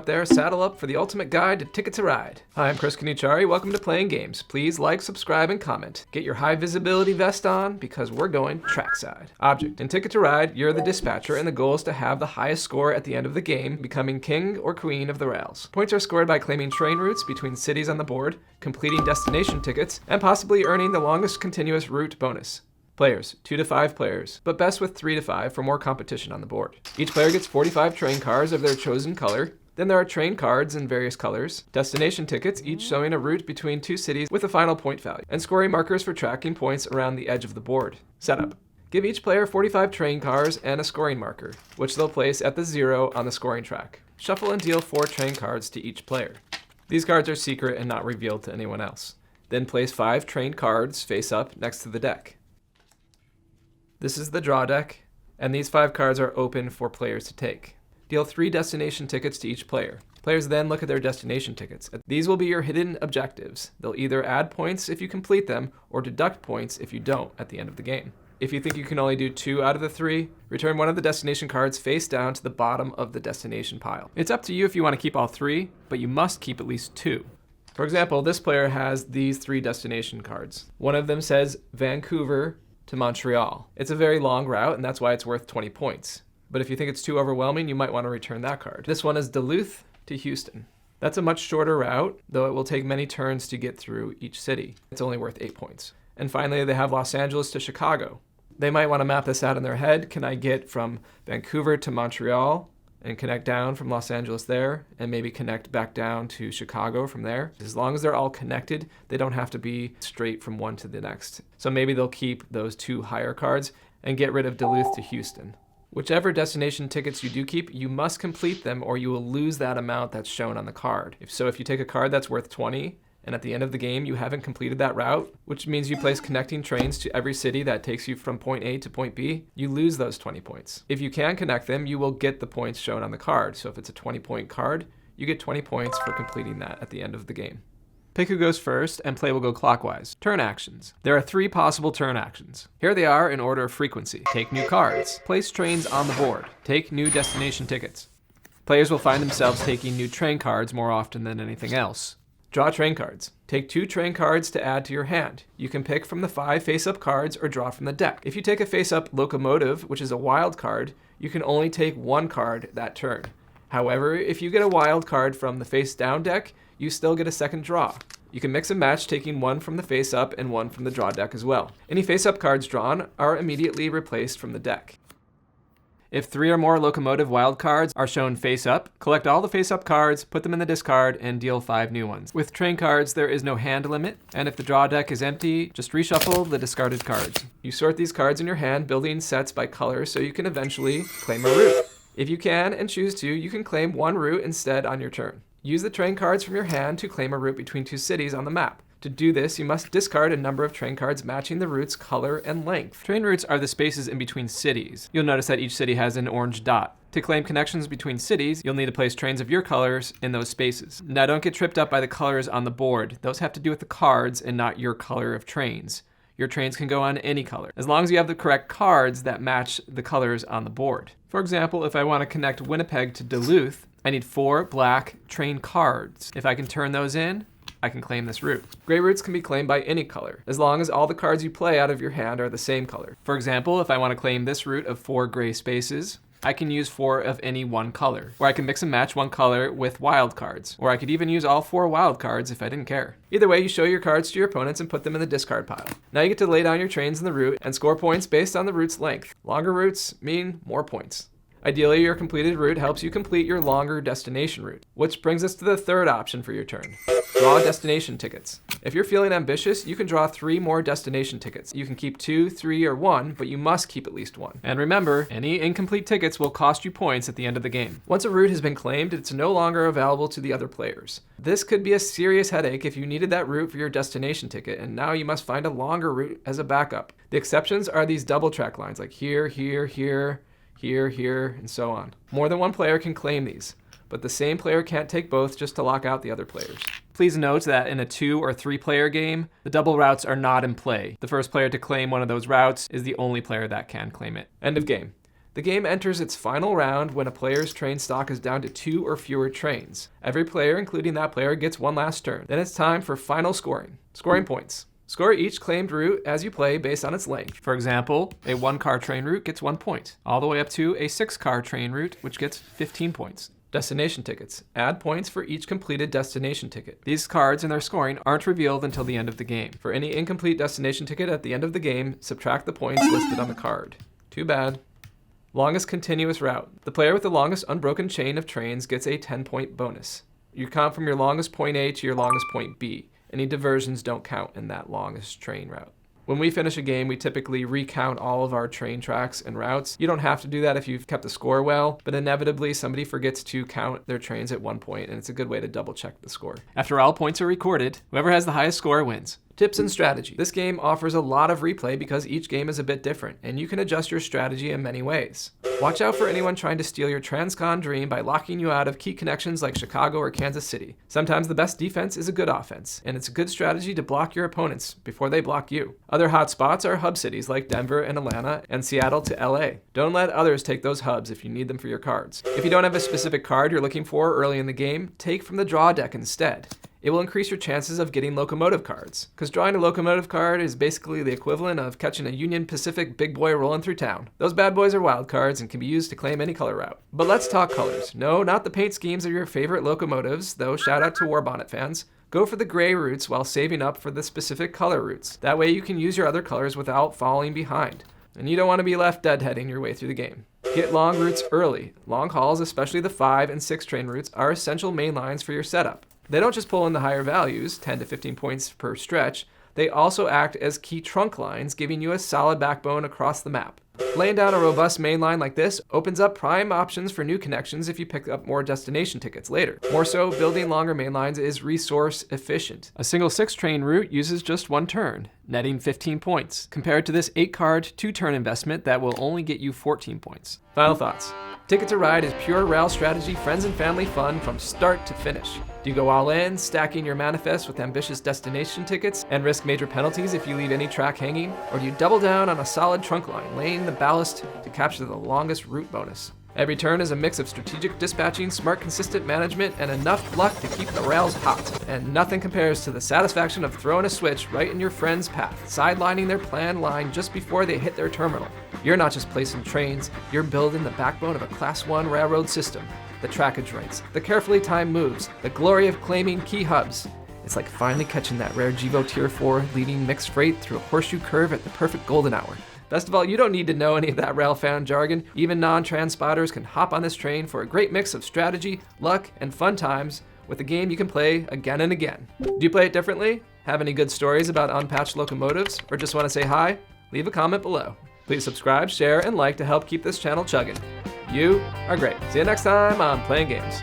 Out there, saddle up for the ultimate guide to Ticket to Ride. Hi, I'm Chris Kanichari. Welcome to Playing Games. Please like, subscribe, and comment. Get your high visibility vest on because we're going trackside. Object. In Ticket to Ride, you're the dispatcher and the goal is to have the highest score at the end of the game, becoming king or queen of the rails. Points are scored by claiming train routes between cities on the board, completing destination tickets, and possibly earning the longest continuous route bonus. Players, 2 to 5 players, but best with 3 to 5 for more competition on the board. Each player gets 45 train cards of their chosen color. Then there are train cards in various colors, destination tickets, each showing a route between 2 cities with a final point value, and scoring markers for tracking points around the edge of the board. Setup. Give each player 45 train cards and a scoring marker, which they'll place at the 0 on the scoring track. Shuffle and deal 4 train cards to each player. These cards are secret and not revealed to anyone else. Then place 5 train cards face up next to the deck. This is the draw deck, and these 5 cards are open for players to take. Deal 3 destination tickets to each player. Players then look at their destination tickets. These will be your hidden objectives. They'll either add points if you complete them, or deduct points if you don't at the end of the game. If you think you can only do 2 out of the 3, return one of the destination cards face down to the bottom of the destination pile. It's up to you if you want to keep all 3, but you must keep at least 2. For example, this player has these 3 destination cards. One of them says Vancouver to Montreal. It's a very long route, and that's why it's worth 20 points. But if you think it's too overwhelming, you might want to return that card. This one is Duluth to Houston. That's a much shorter route, though it will take many turns to get through each city. It's only worth 8 points. And finally, they have Los Angeles to Chicago. They might want to map this out in their head. Can I get from Vancouver to Montreal and connect down from Los Angeles there, and maybe connect back down to Chicago from there? As long as they're all connected, they don't have to be straight from one to the next. So maybe they'll keep those 2 higher cards and get rid of Duluth to Houston. Whichever destination tickets you do keep, you must complete them or you will lose that amount that's shown on the card. If you take a card that's worth 20, and at the end of the game you haven't completed that route, which means you place connecting trains to every city that takes you from point A to point B, you lose those 20 points. If you can connect them, you will get the points shown on the card. So if it's a 20-point card, you get 20 points for completing that at the end of the game. Pick who goes first, and play will go clockwise. Turn actions. There are 3 possible turn actions. Here they are in order of frequency. Take new cards. Place trains on the board. Take new destination tickets. Players will find themselves taking new train cards more often than anything else. Draw train cards. Take 2 train cards to add to your hand. You can pick from the 5 face-up cards or draw from the deck. If you take a face-up locomotive, which is a wild card, you can only take 1 card that turn. However, if you get a wild card from the face-down deck, you still get a second draw. You can mix and match, taking 1 from the face-up and 1 from the draw deck as well. Any face-up cards drawn are immediately replaced from the deck. If 3 or more locomotive wild cards are shown face-up, collect all the face-up cards, put them in the discard, and deal 5 new ones. With train cards, there is no hand limit, and if the draw deck is empty, just reshuffle the discarded cards. You sort these cards in your hand, building sets by color so you can eventually claim a route. If you can and choose to, you can claim 1 route instead on your turn. Use the train cards from your hand to claim a route between 2 cities on the map. To do this, you must discard a number of train cards matching the route's color and length. Train routes are the spaces in between cities. You'll notice that each city has an orange dot. To claim connections between cities, you'll need to place trains of your colors in those spaces. Now don't get tripped up by the colors on the board. Those have to do with the cards and not your color of trains. Your trains can go on any color, as long as you have the correct cards that match the colors on the board. For example, if I want to connect Winnipeg to Duluth, I need 4 black train cards. If I can turn those in, I can claim this route. Gray routes can be claimed by any color, as long as all the cards you play out of your hand are the same color. For example, if I want to claim this route of 4 gray spaces, I can use 4 of any one color, or I can mix and match 1 color with wild cards, or I could even use all 4 wild cards if I didn't care. Either way, you show your cards to your opponents and put them in the discard pile. Now you get to lay down your trains in the route and score points based on the route's length. Longer routes mean more points. Ideally, your completed route helps you complete your longer destination route, which brings us to the 3rd option for your turn. Draw destination tickets. If you're feeling ambitious, you can draw 3 more destination tickets. You can keep 2, 3, or 1, but you must keep at least 1. And remember, any incomplete tickets will cost you points at the end of the game. Once a route has been claimed, it's no longer available to the other players. This could be a serious headache if you needed that route for your destination ticket, and now you must find a longer route as a backup. The exceptions are these double track lines, like here, here, here, here, here, and so on. More than 1 player can claim these, but the same player can't take both just to lock out the other players. Please note that in a 2 or 3 player game, the double routes are not in play. The first player to claim one of those routes is the only player that can claim it. End of game. The The game enters its final round when a player's train stock is down to 2 or fewer trains. Every player, including that player, gets one last turn. Then it's time for final scoring. Scoring points. Score each claimed route as you play based on its length. For example, a 1-car train route gets 1 point, all the way up to a 6-car train route, which gets 15 points. Destination tickets. Add points for each completed destination ticket. These cards and their scoring aren't revealed until the end of the game. For any incomplete destination ticket at the end of the game, subtract the points listed on the card. Too bad. Longest continuous route. The player with the longest unbroken chain of trains gets a 10-point bonus. You count from your longest point A to your longest point B. Any diversions don't count in that longest train route. When we finish a game, we typically recount all of our train tracks and routes. You don't have to do that if you've kept the score well, but inevitably somebody forgets to count their trains at one point, and it's a good way to double check the score. After all points are recorded, whoever has the highest score wins. Tips and strategy. This game offers a lot of replay because each game is a bit different, and you can adjust your strategy in many ways. Watch out for anyone trying to steal your transcon dream by locking you out of key connections like Chicago or Kansas City. Sometimes the best defense is a good offense, and it's a good strategy to block your opponents before they block you. Other hot spots are hub cities like Denver and Atlanta and Seattle to LA. Don't let others take those hubs if you need them for your cards. If you don't have a specific card you're looking for early in the game, take from the draw deck instead. It will increase your chances of getting locomotive cards, because drawing a locomotive card is basically the equivalent of catching a Union Pacific big boy rolling through town. Those bad boys are wild cards and can be used to claim any color route. But let's talk colors. No, not the paint schemes of your favorite locomotives, though shout out to Warbonnet fans. Go for the gray routes while saving up for the specific color routes. That way you can use your other colors without falling behind. And you don't want to be left deadheading your way through the game. Get long routes early. Long hauls, especially the 5 and 6 train routes, are essential main lines for your setup. They don't just pull in the higher values, 10 to 15 points per stretch, they also act as key trunk lines, giving you a solid backbone across the map. Laying down a robust main line like this opens up prime options for new connections if you pick up more destination tickets later. More so, building longer main lines is resource efficient. A single 6-train route uses just 1 turn, netting 15 points, compared to this 8-card, 2-turn investment that will only get you 14 points. Final thoughts. Ticket to Ride is pure rail strategy, friends and family fun from start to finish. Do you go all in, stacking your manifest with ambitious destination tickets and risk major penalties if you leave any track hanging? Or do you double down on a solid trunk line, laying the ballast to capture the longest route bonus? Every turn is a mix of strategic dispatching, smart consistent management, and enough luck to keep the rails hot. And nothing compares to the satisfaction of throwing a switch right in your friend's path, sidelining their planned line just before they hit their terminal. You're not just placing trains, you're building the backbone of a Class 1 railroad system. The trackage rights, the carefully timed moves, the glory of claiming key hubs. It's like finally catching that rare Gevo Tier 4 leading mixed freight through a horseshoe curve at the perfect golden hour. Best of all, you don't need to know any of that rail fan jargon. Even non-trans spotters can hop on this train for a great mix of strategy, luck, and fun times with a game you can play again and again. Do you play it differently? Have any good stories about unpatched locomotives? Or just want to say hi? Leave a comment below. Please subscribe, share, and like to help keep this channel chugging. You are great. See you next time on Playing Games.